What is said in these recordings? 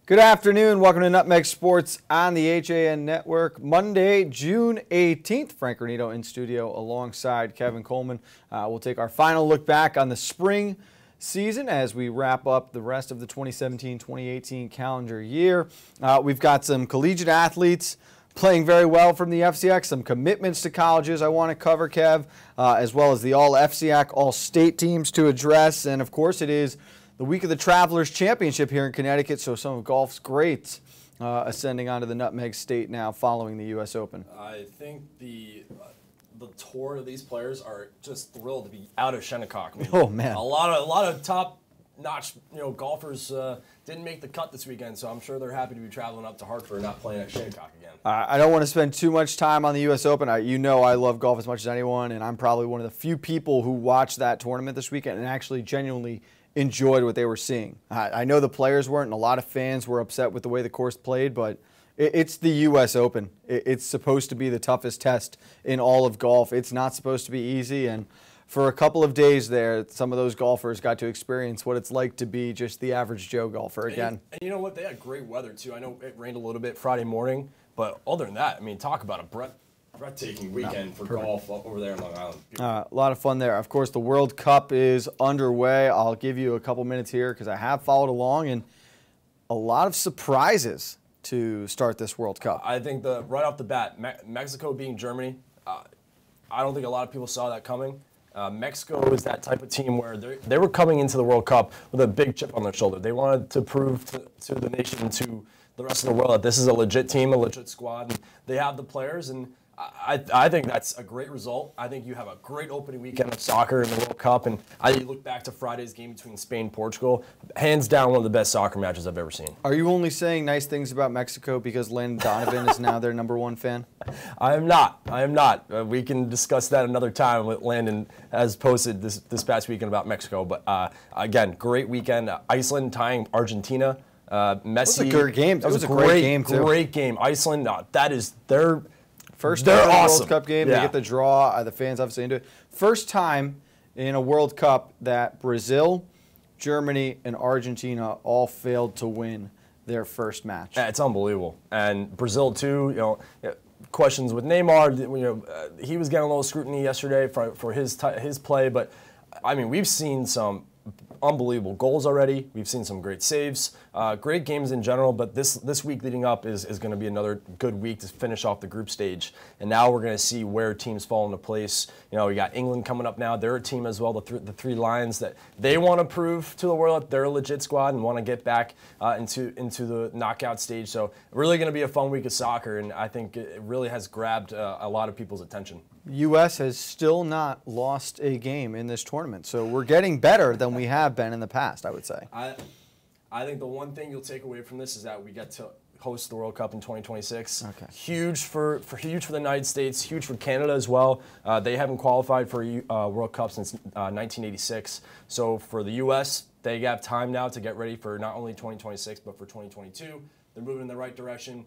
Good afternoon. Welcome to Nutmeg Sports on the HAN Network. Monday, June 18th. Frank Granito in studio alongside Kevin Coleman. We'll take our final look back on the spring season as we wrap up the rest of the 2017-2018 calendar year. We've got some collegiate athletes playing very well from the FCX, some commitments to colleges I want to cover, Kev, as well as the all-FCX, all-state teams to address. And, of course, it is the week of the Travelers Championship here in Connecticut, so some of golf's greats ascending onto the Nutmeg State now following the U.S. Open. I think the tour of these players are just thrilled to be out of Shinnecock. I mean, oh man, a lot of top-notch golfers didn't make the cut this weekend, so I'm sure they're happy to be traveling up to Hartford and not playing at Shinnecock again. I don't want to spend too much time on the U.S. Open. You know I love golf as much as anyone, and I'm probably one of the few people who watched that tournament this weekend and actually genuinely enjoyed what they were seeing. I know the players weren't, and a lot of fans were upset with the way the course played, but it's the U.S. Open. It's supposed to be the toughest test in all of golf. It's not supposed to be easy, and for a couple of days there, some of those golfers got to experience what it's like to be just the average Joe golfer again. And you know what? They had great weather, too. I know it rained a little bit Friday morning, but other than that, I mean, talk about a breathtaking weekend for golf over there in Long Island. A lot of fun there. Of course, the World Cup is underway. I'll give you a couple minutes here because I have followed along, and a lot of surprises to start this World Cup. I think right off the bat, Mexico beating Germany, I don't think a lot of people saw that coming. Mexico is that type of team where they were coming into the World Cup with a big chip on their shoulder. They wanted to prove to the nation, to the rest of the world, that this is a legit team, a legit squad. And they have the players, and I think that's a great result. I think you have a great opening weekend of soccer in the World Cup, and you look back to Friday's game between Spain and Portugal, hands down one of the best soccer matches I've ever seen. Are you only saying nice things about Mexico because Landon Donovan is now their #1 fan? I am not. I am not. We can discuss that another time. What Landon has posted this past weekend about Mexico. But again, great weekend. Iceland tying Argentina. Messi. That was a good game. That was a great game too. Great game. Iceland. That is their first awesome. World Cup game. Yeah. They get the draw. The fans obviously into it. First time in a World Cup that Brazil, Germany, and Argentina all failed to win their first match. Yeah, it's unbelievable. And Brazil too. Questions with Neymar. He was getting a little scrutiny yesterday for his play, but I mean, we've seen some unbelievable goals already. We've seen some great saves, great games in general, but this week leading up is going to be another good week to finish off the group stage. And now we're going to see where teams fall into place. We got England coming up now. They're a team as well, the three Lions, that they want to prove to the world that they're a legit squad and want to get back into the knockout stage. So really going to be a fun week of soccer, and I think it really has grabbed a lot of people's attention. U.S. has still not lost a game in this tournament, so we're getting better than we have been in the past, I would say. I think the one thing you'll take away from this is that we get to host the World Cup in 2026. Okay. Huge for the United States, huge for Canada as well. They haven't qualified for a World Cup since 1986. So for the U.S., they have time now to get ready for not only 2026 but for 2022. They're moving in the right direction.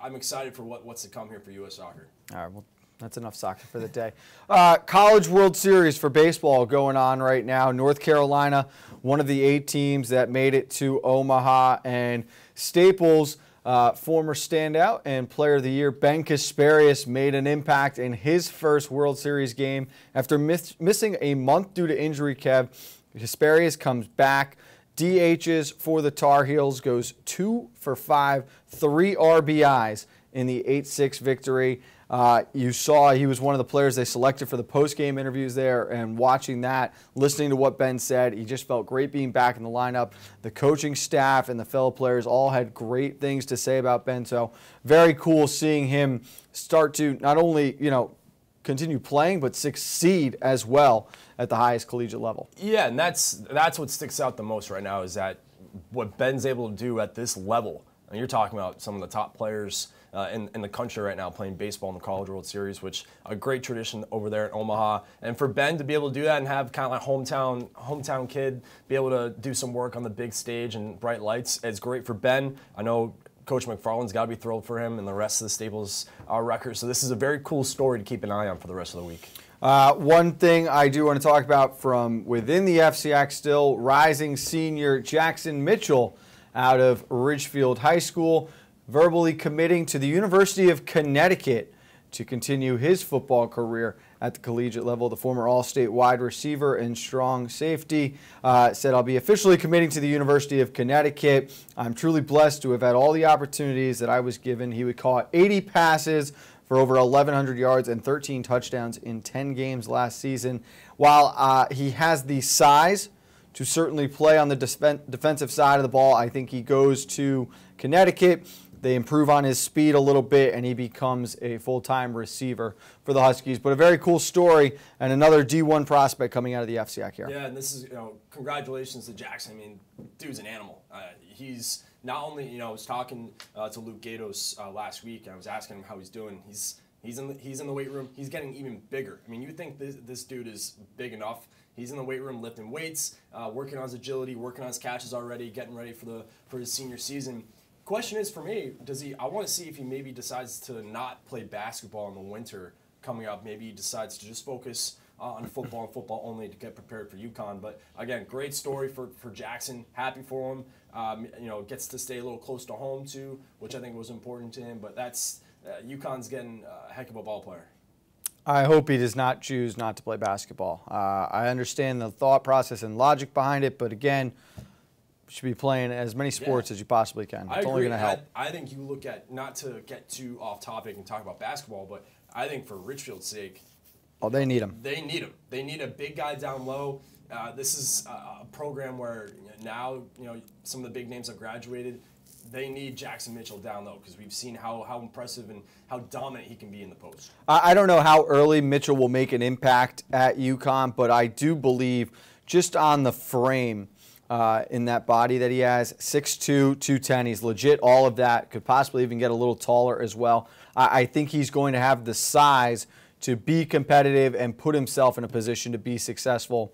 I'm excited for what's to come here for U.S. soccer. All right. Well, that's enough soccer for the day. College World Series for baseball going on right now. North Carolina, one of the 8 teams that made it to Omaha. And Staples, former standout and player of the year, Ben Kasparius, made an impact in his first World Series game. After missing a month due to injury, Kev, Kasparius comes back. DHs for the Tar Heels, goes 2 for 5, 3 RBIs in the 8-6 victory. You saw he was one of the players they selected for the post-game interviews there, and watching that, listening to what Ben said, he just felt great being back in the lineup. The coaching staff and the fellow players all had great things to say about Ben, so very cool seeing him start to not only, continue playing, but succeed as well at the highest collegiate level. Yeah, and that's what sticks out the most right now, is that what Ben's able to do at this level. And you're talking about some of the top players in the country right now playing baseball in the College World Series, which a great tradition over there in Omaha. And for Ben to be able to do that and have kind of like hometown kid be able to do some work on the big stage and bright lights, it's great for Ben. I know Coach McFarland's got to be thrilled for him and the rest of the Staples record. So this is a very cool story to keep an eye on for the rest of the week. One thing I do want to talk about from within the FCX still, rising senior Jackson Mitchell out of Ridgefield High School, verbally committing to the University of Connecticut to continue his football career at the collegiate level. The former All-State wide receiver and strong safety said, "I'll be officially committing to the University of Connecticut. I'm truly blessed to have had all the opportunities that I was given." He would caught 80 passes for over 1,100 yards and 13 touchdowns in 10 games last season. While he has the size to certainly play on the defensive side of the ball, I think he goes to Connecticut. They improve on his speed a little bit, and he becomes a full-time receiver for the Huskies. But a very cool story, and another D1 prospect coming out of the FCIAC here. Yeah, and this is, congratulations to Jackson. I mean, dude's an animal. He's not only, I was talking to Luke Gatos last week, and I was asking him how he's doing. He's in the weight room. He's getting even bigger. I mean, you think this dude is big enough. He's in the weight room lifting weights, working on his agility, working on his catches already, getting ready for his senior season. Question is for me, I want to see if he maybe decides to not play basketball in the winter coming up. Maybe he decides to just focus on football and football only to get prepared for UConn. But again, great story for Jackson. Happy for him. Gets to stay a little close to home too, which I think was important to him. But that's UConn's getting a heck of a ball player. I hope he does not choose not to play basketball. I understand the thought process and logic behind it, but again, should be playing as many sports as you possibly can. It's only going to help. I think you look at, not to get too off topic and talk about basketball, but I think for Richfield's sake, they need him. They need him. They need a big guy down low. This is a program where now some of the big names have graduated. They need Jackson Mitchell down low because we've seen how impressive and how dominant he can be in the post. I don't know how early Mitchell will make an impact at UConn, but I do believe just on the frame, in that body that he has, 6'2", 210. He's legit all of that. Could possibly even get a little taller as well. I think he's going to have the size to be competitive and put himself in a position to be successful.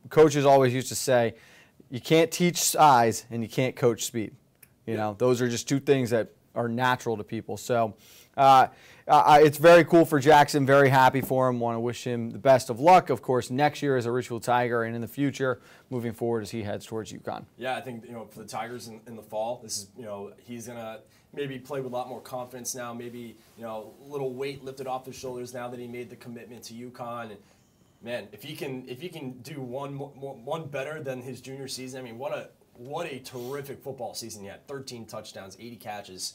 Coaches always used to say, you can't teach size and you can't coach speed. Those are just two things that are natural to people. So it's very cool for Jackson. Very happy for him. Want to wish him the best of luck, of course, next year as a Richfield Tiger and in the future moving forward as he heads towards UConn. Yeah, I think for the Tigers in the fall, this is he's gonna maybe play with a lot more confidence now. Maybe a little weight lifted off his shoulders now that he made the commitment to UConn. And man, if he can do one better than his junior season, I mean, what a terrific football season he had. 13 touchdowns, 80 catches.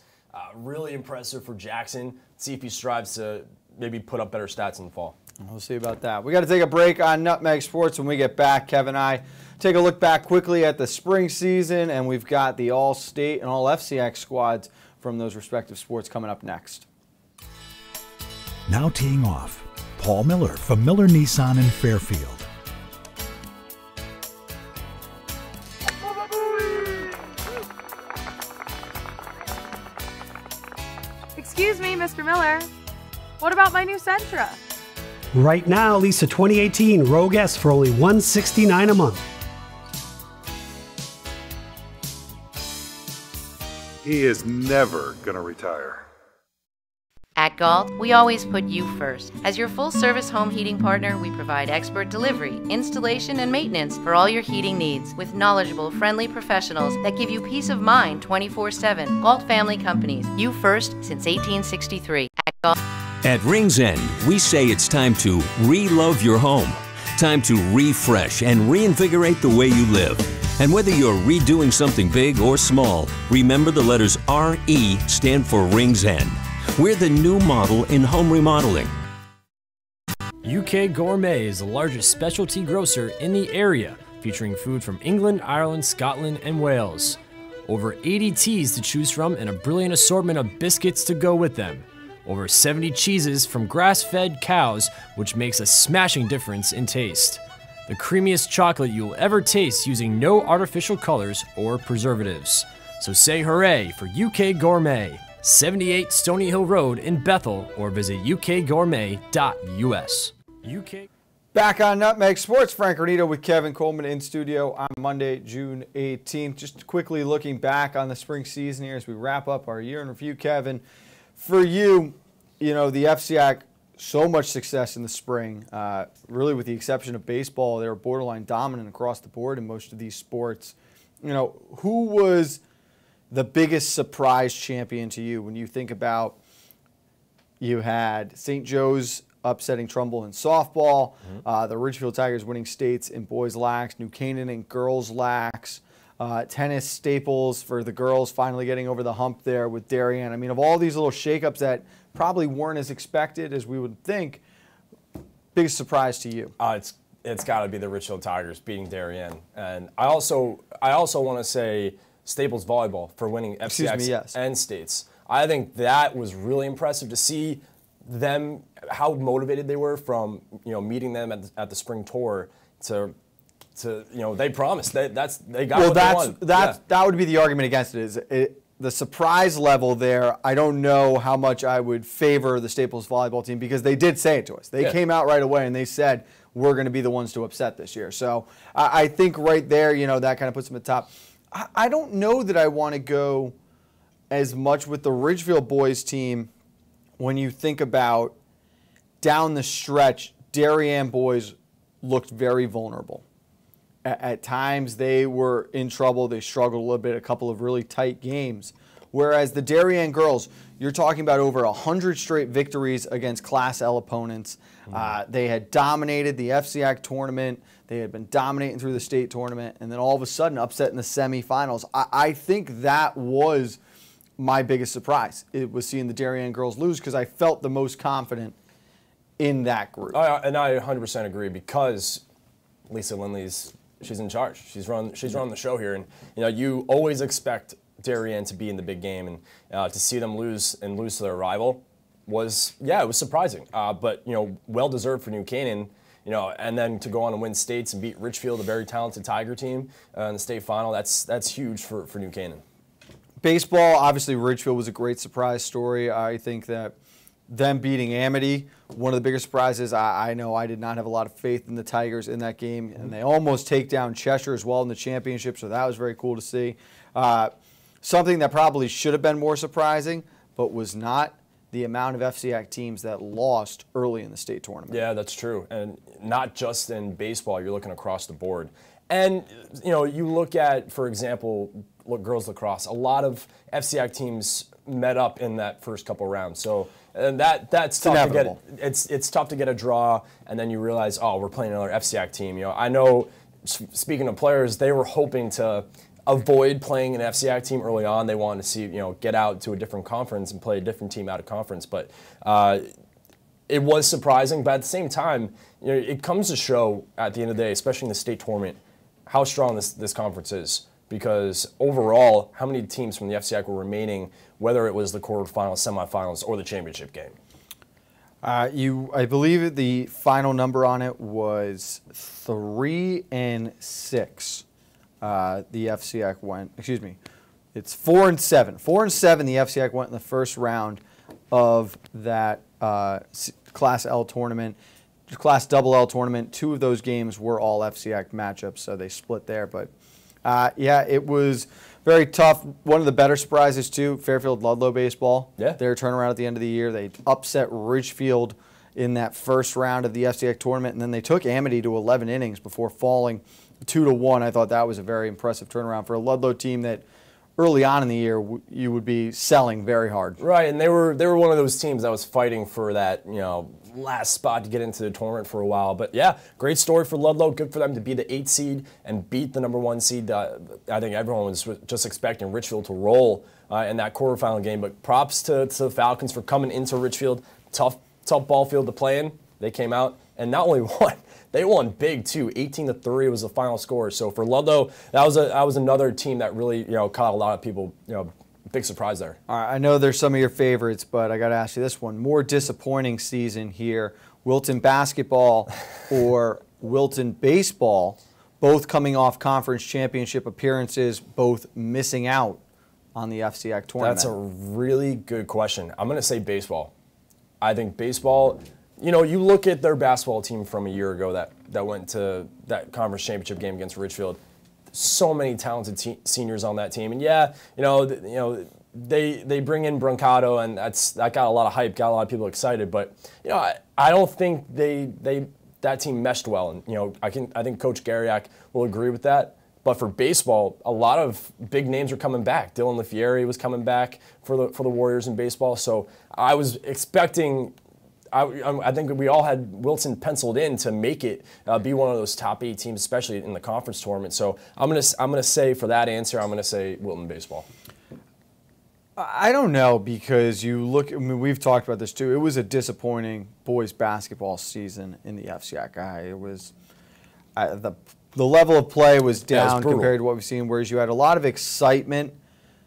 Really impressive for Jackson. See if he strives to maybe put up better stats in the fall. We'll see about that. We got to take a break on Nutmeg Sports. When we get back, Kevin and I take a look back quickly at the spring season, and we've got the All-State and All-FCX squads from those respective sports coming up next. Now teeing off, Paul Miller from Miller Nissan in Fairfield. Excuse me, Mr. Miller. What about my new Sentra? Right now, lease a 2018 Rogue S for only $169 a month. He is never going to retire. At Galt, we always put you first. As your full-service home heating partner, we provide expert delivery, installation, and maintenance for all your heating needs with knowledgeable, friendly professionals that give you peace of mind 24/7. Galt Family Companies, you first since 1863. At Galt. At Rings End, we say it's time to re-love your home. Time to refresh and reinvigorate the way you live. And whether you're redoing something big or small, remember the letters RE stand for Rings End. We're the new model in home remodeling. UK Gourmet is the largest specialty grocer in the area, featuring food from England, Ireland, Scotland, and Wales. Over 80 teas to choose from and a brilliant assortment of biscuits to go with them. Over 70 cheeses from grass-fed cows, which makes a smashing difference in taste. The creamiest chocolate you'll ever taste using no artificial colors or preservatives. So say hooray for UK Gourmet, 78 Stony Hill Road in Bethel, or visit ukgourmet.us. Back on Nutmeg Sports, Frank Granito with Kevin Coleman in studio on Monday, June 18th. Just quickly looking back on the spring season here as we wrap up our year in review, Kevin. For you, the FCIAC, so much success in the spring. Really, with the exception of baseball, they were borderline dominant across the board in most of these sports. who was the biggest surprise champion to you when you think about you had St. Joe's upsetting Trumbull in softball, the Ridgefield Tigers winning states in boys lax, New Canaan in girls lax, tennis Staples for the girls finally getting over the hump there with Darien. I mean, of all these little shakeups that probably weren't as expected as we would think, biggest surprise to you? It's got to be the Ridgefield Tigers beating Darien. And I also want to say Staples volleyball for winning FCX and states. I think that was really impressive to see them, how motivated they were from meeting them at the spring tour to they promised they got what they won. That would be the argument against it. The surprise level there, I don't know how much I would favor the Staples volleyball team because they did say it to us. They came out right away and they said, we're going to be the ones to upset this year. So I think right there, that kind of puts them at the top. I don't know that I want to go as much with the Ridgefield boys team when you think about down the stretch, Darien boys looked very vulnerable. At times they were in trouble. They struggled a little bit, a couple of really tight games. Whereas the Darien girls, you're talking about over 100 straight victories against Class L opponents. They had dominated the FCAC tournament. They had been dominating through the state tournament. And then all of a sudden upset in the semifinals. I think that was my biggest surprise. It was seeing the Darien girls lose because I felt the most confident in that group. And I 100% agree because Lisa Lindley's she's in charge. She's run the show here, and you always expect Darien to be in the big game, and to see them lose to their rival was it was surprising. But well deserved for New Canaan. And then to go on and win states and beat Ridgefield, a very talented Tiger team, in the state final. That's huge for New Canaan. Baseball, obviously Ridgefield was a great surprise story. I think that them beating Amity, one of the biggest surprises. I know I did not have a lot of faith in the Tigers in that game, and they almost take down Cheshire as well in the championship, so that was very cool to see. Something that probably should have been more surprising, but was not, the amount of FCAC teams that lost early in the state tournament. Yeah, that's true, and not just in baseball. You're looking across the board. And, you look at, for example, girls lacrosse, a lot of FCAC teams met up in that first couple rounds. So that's tough to get. It's tough to get a draw, and then you realize, oh, we're playing another FCAC team. I know. Speaking of players, they were hoping to avoid playing an FCAC team early on. They wanted to see get out to a different conference and play a different team out of conference. But it was surprising. But at the same time, it comes to show at the end of the day, especially in the state tournament, how strong this conference is. Because overall, how many teams from the FCAC were remaining, whether it was the quarterfinals, semifinals, or the championship game? I believe the final number on it was 3-6. The FCAC went. Excuse me, it's 4-7. 4-7. The FCAC went in the first round of that Class L tournament. Class Double L tournament. 2 of those games were all FCAC matchups, so they split there, but. It was very tough. One of the better surprises, too, Fairfield-Ludlow baseball. Yeah. Their turnaround at the end of the year. They upset Ridgefield in that first round of the FCAC tournament, and then they took Amity to 11 innings before falling 2-1. I thought that was a very impressive turnaround for a Ludlow team that early on in the year you would be selling very hard. Right, and they were one of those teams that was fighting for that, last spot to get into the tournament for a while. But yeah, great story for Ludlow. Good for them to be the 8th seed and beat the number 1 seed. I think everyone was just expecting Ridgefield to roll in that quarterfinal game. But props to the Falcons for coming into Ridgefield. Tough ball field to play in. They came out and not only won, they won big too. 18-3 was the final score. So for Ludlow, that was another team that really caught a lot of people. Big surprise there. All right, I know there's some of your favorites, but I got to ask you this one. More disappointing season here. Wilton basketball or Wilton baseball, both coming off conference championship appearances, both missing out on the FCAC tournament. That's a really good question. I'm going to say baseball. I think baseball, you look at their basketball team from a year ago that went to that conference championship game against Ridgefield. So many talented seniors on that team, and they bring in Brancato, and that got a lot of hype, got a lot of people excited. But I don't think that team meshed well, and I think Coach Garyak will agree with that. But for baseball, a lot of big names are coming back. Dylan LaFieri was coming back for the Warriors in baseball. So I was expecting. I think we all had Wilton penciled in to make it be one of those top 8 teams, especially in the conference tournament. So I'm gonna say for that answer, I'm gonna say Wilton baseball. I don't know, because you look. I mean, we've talked about this too. It was a disappointing boys basketball season in the FCIAC. It was the level of play was down compared to what we've seen. Whereas you had a lot of excitement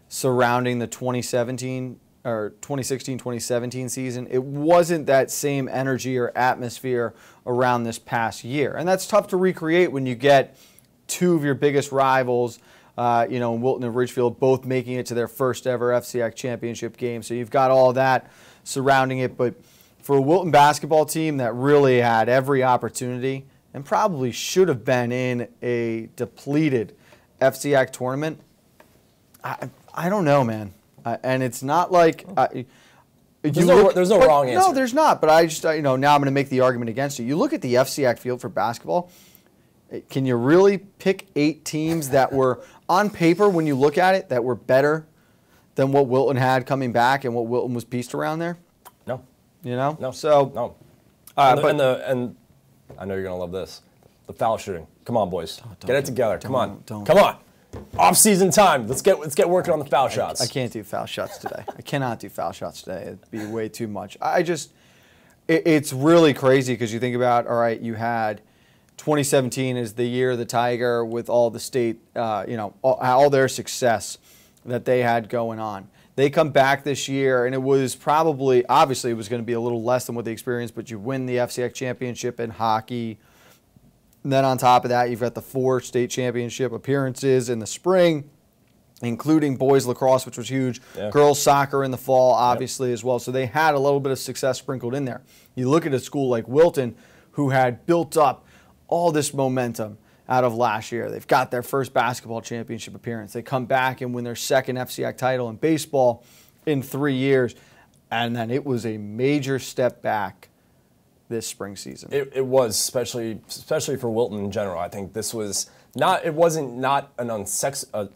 surrounding the 2017 or 2016-2017 season. It wasn't that same energy or atmosphere around this past year, and that's tough to recreate when you get 2 of your biggest rivals. Wilton and Ridgefield both making it to their first ever FCIAC championship game. So you've got all that surrounding it. But for a Wilton basketball team that really had every opportunity and probably should have been in a depleted FCIAC tournament, I don't know, man. And it's not like there's no wrong answer. No, there's not. But I just now I'm going to make the argument against it. You look at the FCIAC field for basketball. Can you really pick 8 teams that were, on paper, when you look at it, that were better than what Wilton had coming back and what Wilton was pieced around there? No. No. So no. And I know you're gonna love this. The foul shooting. Come on, boys. Get it together. Come on. Come on. Off-season time. Let's get working on the foul shots. I can't do foul shots today. I cannot do foul shots today. It'd be way too much. It's really crazy because you think about, all right, you had 2017 is the year of the Tiger with all the state, all their success that they had going on. They come back this year, and it was obviously it was going to be a little less than what they experienced, but you win the FCIAC championship in hockey. And then on top of that, you've got the 4 state championship appearances in the spring, including boys lacrosse, which was huge, girls soccer in the fall, obviously, as well. So they had a little bit of success sprinkled in there. You look at a school like Wilton, who had built up all this momentum out of last year. They've got their first basketball championship appearance. They come back and win their second FCIAC title in baseball in 3 years. And then it was a major step back this spring season. It was, especially for Wilton in general. I think this was it wasn't an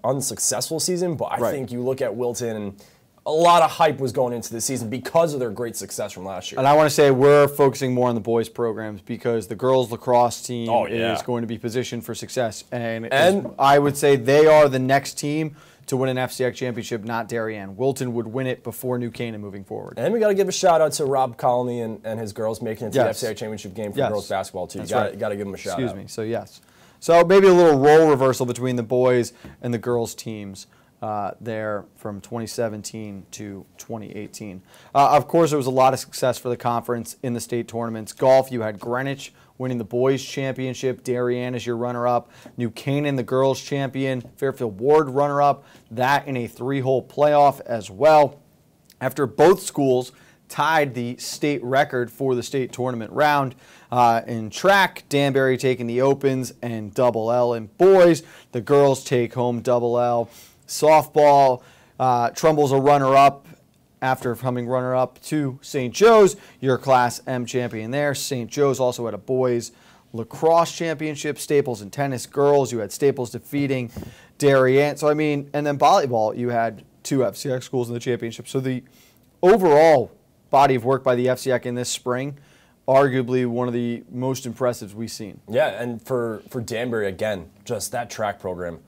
unsuccessful season, but I think you look at Wilton and a lot of hype was going into the season because of their great success from last year. And I want to say we're focusing more on the boys programs because the girls lacrosse team is going to be positioned for success. And I would say they are the next team to win an FCIAC championship, not Darien. Wilton would win it before New Canaan moving forward. And we got to give a shout out to Rob Colony and his girls making it to the FCIAC championship game for girls basketball too. You got to give them a shout out. Excuse me. So yes. So maybe a little role reversal between the boys and the girls teams. There from 2017 to 2018. Of course, there was a lot of success for the conference in the state tournaments. Golf, you had Greenwich winning the boys championship. Darien is your runner-up. New Canaan, the girls champion. Fairfield Ward runner-up. That in a 3-hole playoff as well. After both schools tied the state record for the state tournament round. In track, Danbury taking the opens and double L. In boys, the girls take home double L. Softball, Trumbull's a runner-up after coming runner-up to St. Joe's, your Class M champion there. St. Joe's also had a boys lacrosse championship. Staples in tennis, girls, you had Staples defeating Darien. So, and then volleyball, you had 2 FCIAC schools in the championship. So the overall body of work by the FCIAC in this spring, arguably one of the most impressive we've seen. Yeah, and for Danbury, again, just that track program,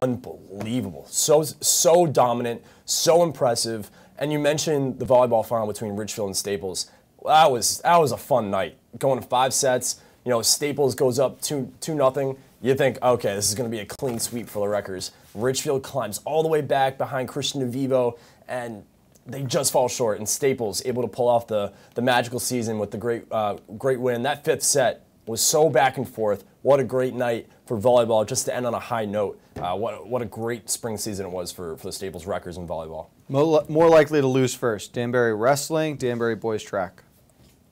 unbelievable. So dominant, so impressive. And you mentioned the volleyball final between Ridgefield and Staples. That was a fun night. Going to 5 sets. Staples goes up 2-0. You think, okay, this is going to be a clean sweep for the Wreckers. Ridgefield climbs all the way back behind Christian DeVivo, and they just fall short. And Staples able to pull off the magical season with the great win. That 5th set was so back and forth. What a great night for volleyball, just to end on a high note. What a great spring season it was for the Staples Wreckers in volleyball. More likely to lose first, Danbury wrestling, Danbury boys track.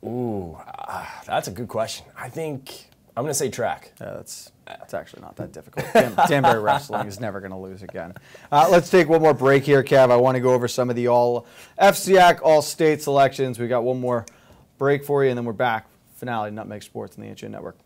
Ooh, that's a good question. I think I'm going to say track. It's actually not that difficult. Danbury wrestling is never going to lose again. Let's take one more break here, Kev. I want to go over some of the all-FCIAC, all-state selections. We got one more break for you, and then we're back. Finale, Nutmeg Sports on the HAN Network.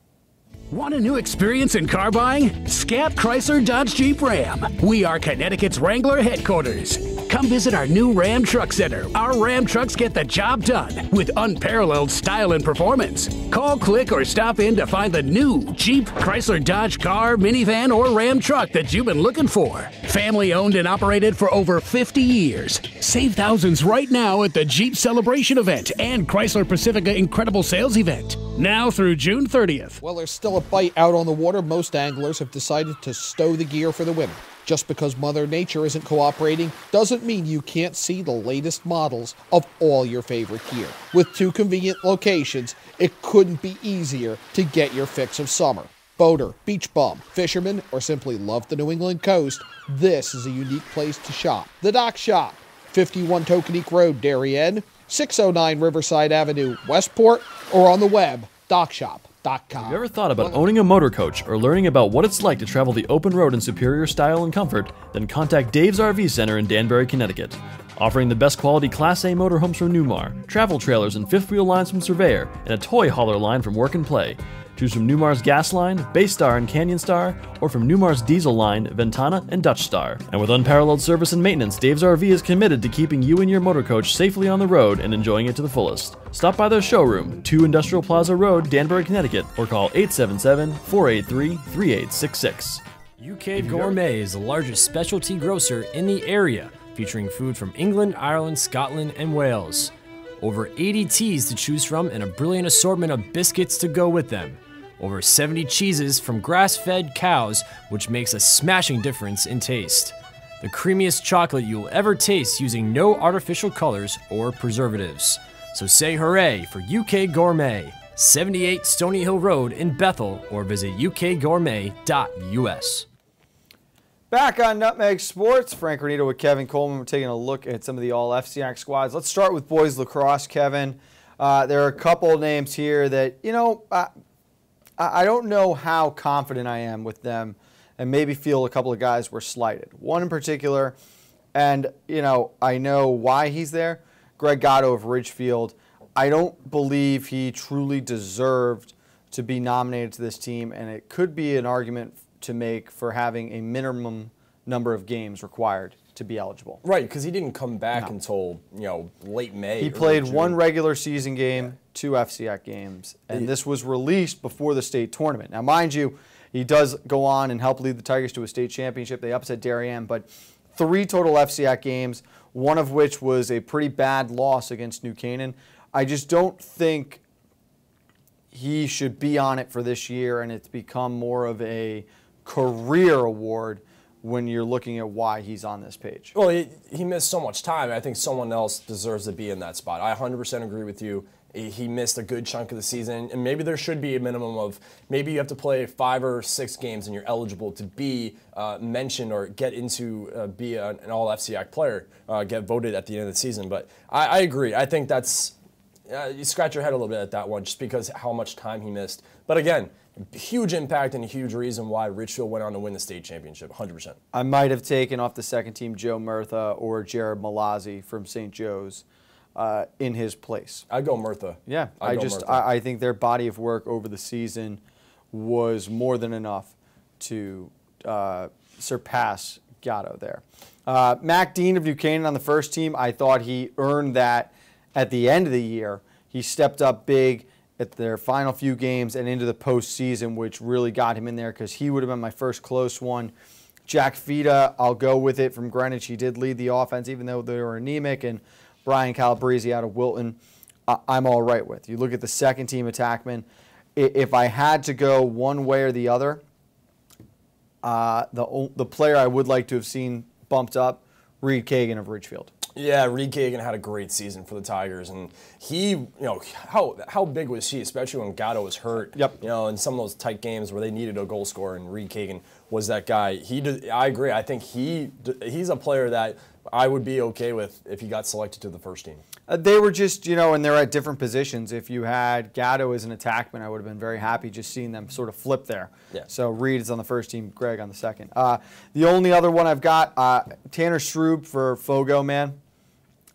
Want a new experience in car buying? Scap Chrysler Dodge Jeep Ram. We are Connecticut's Wrangler headquarters. Come visit our new Ram Truck Center. Our Ram trucks get the job done with unparalleled style and performance. Call, click, or stop in to find the new Jeep, Chrysler, Dodge car, minivan, or Ram truck that you've been looking for. Family owned and operated for over 50 years. Save thousands right now at the Jeep Celebration event and Chrysler Pacifica Incredible Sales event. Now through June 30th. Well, there's still a bite out on the water. Most anglers have decided to stow the gear for the winter. Just because Mother Nature isn't cooperating doesn't mean you can't see the latest models of all your favorite gear. With 2 convenient locations, it couldn't be easier to get your fix of summer. Boater, beach bum, fisherman, or simply love the New England coast, this is a unique place to shop. The Dock Shop, 51 Tokenique Road, Darien, 609 Riverside Avenue, Westport, or on the web, dockshop.com. Have you ever thought about owning a motor coach or learning about what it's like to travel the open road in superior style and comfort? Then contact Dave's RV Center in Danbury, Connecticut. Offering the best quality Class A motorhomes from Newmar, travel trailers and fifth wheel lines from Surveyor, and a toy hauler line from Work and Play. Choose from Newmar's Gas Line, Baystar and Canyon Star, or from Newmar's Diesel Line, Ventana and Dutch Star. And with unparalleled service and maintenance, Dave's RV is committed to keeping you and your motor coach safely on the road and enjoying it to the fullest. Stop by their showroom, 2 Industrial Plaza Road, Danbury, Connecticut, or call 877-483-3866. UK Gourmet is the largest specialty grocer in the area, featuring food from England, Ireland, Scotland, and Wales. Over 80 teas to choose from and a brilliant assortment of biscuits to go with them. Over 70 cheeses from grass-fed cows, which makes a smashing difference in taste. The creamiest chocolate you'll ever taste using no artificial colors or preservatives. So say hooray for UK Gourmet, 78 Stony Hill Road in Bethel, or visit ukgourmet.us. Back on Nutmeg Sports, Frank Granito with Kevin Coleman. We're taking a look at some of the all-FCIAC squads. Let's start with boys lacrosse, Kevin. There are a couple names here that, you know, I don't know how confident I am with them, and maybe feel a couple of guys were slighted. One in particular, and, you know, I know why he's there, Greg Gatto of Ridgefield. I don't believe he truly deserved to be nominated to this team, and it could be an argument to make for having a minimum number of games required to be eligible. Right, because he didn't come back until, you know, late May. He played one regular season game, 2 FCIAC games, and this was released before the state tournament. Now, mind you, he does go on and help lead the Tigers to a state championship. They upset Darien, but 3 total FCIAC games, one of which was a pretty bad loss against New Canaan. I just don't think he should be on it for this year, and it's become more of a career award when you're looking at why he's on this page. Well, he missed so much time. I think someone else deserves to be in that spot. I 100% agree with you. He missed a good chunk of the season, and maybe there should be a minimum of, maybe you have to play 5 or 6 games and you're eligible to be mentioned or get into be an all-FCIAC player, get voted at the end of the season. But I agree. I think that's, you scratch your head a little bit at that one just because how much time he missed. But again, huge impact and a huge reason why Ridgefield went on to win the state championship, 100%. I might have taken off the second team Joe Murtha or Jared Malazzi from St. Joe's in his place. I'd go Murtha. Yeah, I think their body of work over the season was more than enough to surpass Gatto there. Mac Dean of New Canaan on the first team, I thought he earned that at the end of the year. He stepped up big at their final few games and into the postseason, which really got him in there because he would have been my first close one. Jack Fita, I'll go with it from Greenwich. He did lead the offense even though they were anemic, and Brian Calabrese out of Wilton, I'm all right with. You look at the second team attackmen. If I had to go one way or the other, the player I would like to have seen bumped up, Reed Kagan of Ridgefield. Yeah, Reed Kagan had a great season for the Tigers, and he, you know, how big was he, especially when Gatto was hurt? Yep. You know, in some of those tight games where they needed a goal scorer, and Reed Kagan was that guy. I agree. I think he's a player that I would be okay with if he got selected to the first team. They were just, you know, and they're at different positions. If you had Gatto as an attackman, I would have been very happy just seeing them sort of flip there. Yeah. So Reed is on the first team, Greg on the second. The only other one I've got, Tanner Strube for Fogo, man.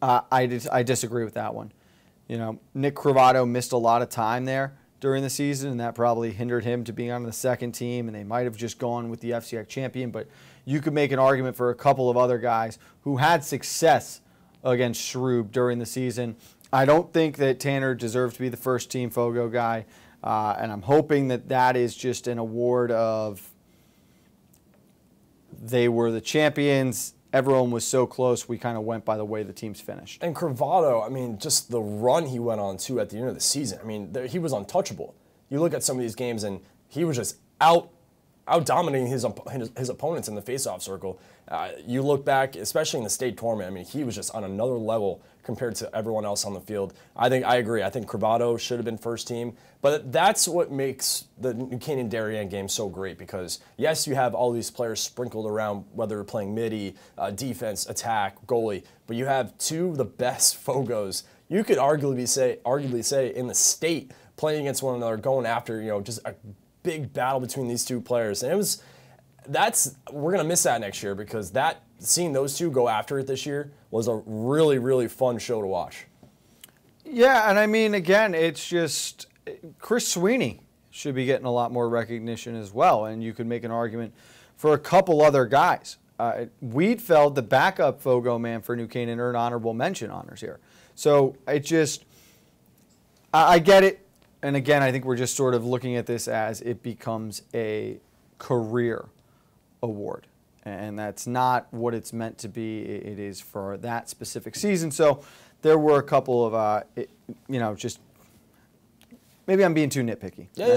I disagree with that one. You know, Nick Cravato missed a lot of time there. during the season, and that probably hindered him to being on the second team, and they might have just gone with the FCX champion. But you could make an argument for a couple of other guys who had success against Shrewd during the season. I don't think that Tanner deserves to be the first team Fogo guy, and I'm hoping that that is just an award of they were the champions. Everyone was so close, we kind of went by the way the teams finished. And Cravado, I mean, just the run he went on, too, at the end of the season. I mean, he was untouchable. You look at some of these games, and he was just out-dominating his opponents in the face-off circle. You look back, especially in the state tournament, I mean, he was just on another level compared to everyone else on the field. I agree. I think Cravado should have been first team. But that's what makes the New Canaan Darien game so great because, yes, you have all these players sprinkled around, whether they're playing midi, defense, attack, goalie, but you have two of the best Fogos you could arguably say in the state playing against one another, going after, just a big battle between these two players. And we're going to miss that next year because seeing those two go after it this year was a really, really fun show to watch. Yeah, and I mean, again, it's just Chris Sweeney should be getting a lot more recognition as well, and you could make an argument for a couple other guys. Wiedfeld, the backup Fogo man for New Canaan, earned honorable mention honors here. So I get it. And again, I think we're just sort of looking at this as it becomes a career award. And that's not what it's meant to be. It is for that specific season. So there were a couple of, just maybe I'm being too nitpicky. Yeah,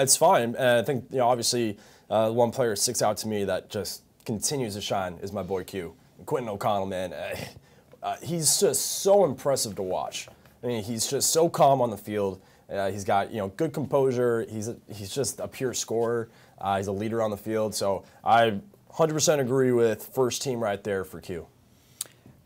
it's fine. I think, obviously, one player sticks out to me that just continues to shine is my boy Q. Quentin O'Connell, man. He's just so impressive to watch. I mean, he's just so calm on the field. He's got good composure. He's just a pure scorer. He's a leader on the field. So I 100% agree with first team right there for Q.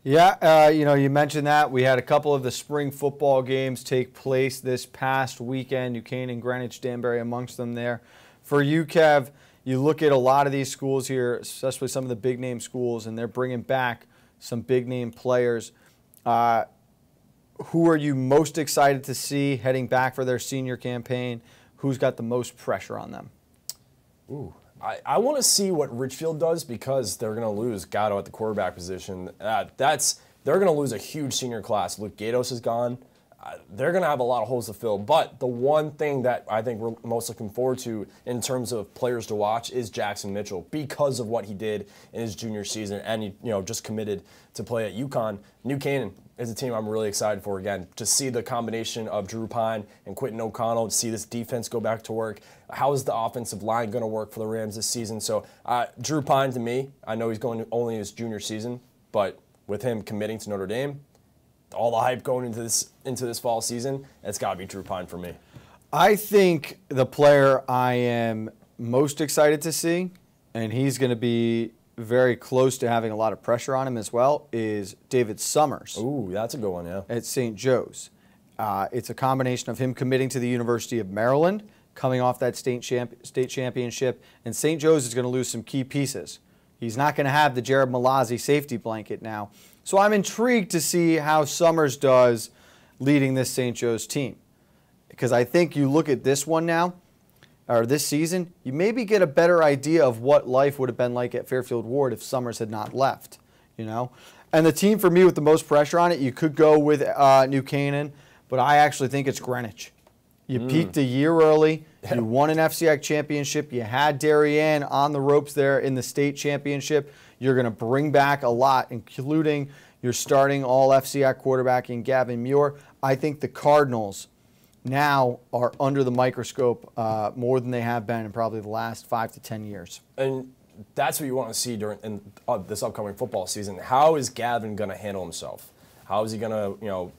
Yeah, you mentioned that. We had a couple of the spring football games take place this past weekend. New Canaan, Greenwich, Danbury amongst them there. For you, Kev, you look at a lot of these schools here, especially some of the big name schools, and they're bringing back some big name players. Who are you most excited to see heading back for their senior campaign? Who's got the most pressure on them? Ooh, I want to see what Richfield does because they're going to lose Gatto at the quarterback position. They're going to lose a huge senior class. Luke Gatos is gone. They're going to have a lot of holes to fill. But the one thing that I think we're most looking forward to in terms of players to watch is Jackson Mitchell because of what he did in his junior season and he just committed to play at UConn. New Canaan is a team I'm really excited for again. To see the combination of Drew Pine and Quentin O'Connell, to see this defense go back to work. How is the offensive line going to work for the Rams this season? So Drew Pine, to me, I know he's going to only his junior season, but with him committing to Notre Dame, all the hype going into this fall season, it's got to be Drew Pine for me. I think the player I am most excited to see, and he's going to be very close to having a lot of pressure on him as well, is David Summers. Ooh, that's a good one, yeah. At St. Joe's. It's a combination of him committing to the University of Maryland, coming off that state championship, and St. Joe's is going to lose some key pieces. He's not going to have the Jared Malazzi safety blanket now. So I'm intrigued to see how Summers does leading this St. Joe's team. Because I think you look at this one now, or this season, you maybe get a better idea of what life would have been like at Fairfield Ward if Summers had not left, And the team for me with the most pressure on it, you could go with New Canaan, but I actually think it's Greenwich. You peaked a year early. You won an FCX championship. You had Darien on the ropes there in the state championship. You're going to bring back a lot, including your starting all-FCX quarterback in Gavin Muir. I think the Cardinals now are under the microscope more than they have been in probably the last 5 to 10 years. And that's what you want to see during this upcoming football season. How is Gavin going to handle himself? How is he going to,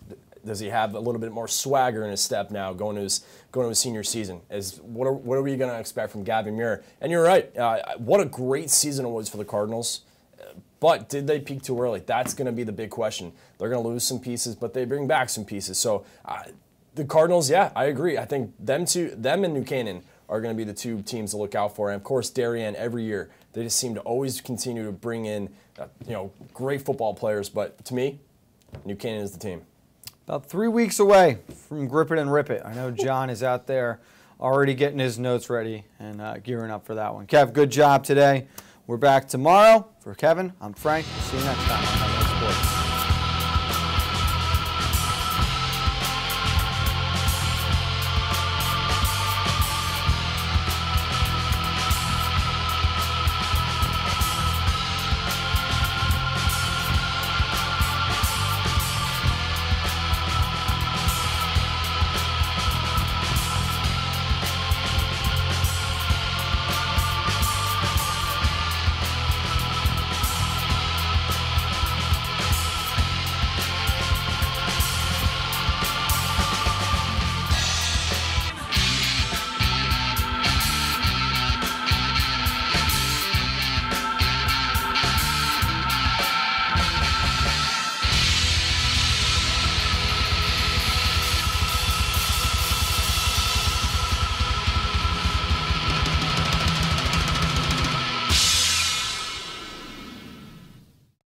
does he have a little bit more swagger in his step now going to his senior season? What are we going to expect from Gavin Muir? And you're right. What a great season it was for the Cardinals. But did they peak too early? That's going to be the big question. They're going to lose some pieces, but they bring back some pieces. So the Cardinals, yeah, I agree. I think them and New Canaan are going to be the two teams to look out for. And, of course, Darien every year. They just seem to always continue to bring in, great football players. But to me, New Canaan is the team. About 3 weeks away from Grip It and Rip It. I know John is out there already getting his notes ready and gearing up for that one. Kev, good job today. We're back tomorrow. For Kevin, I'm Frank. See you next time on HAN Network Sports.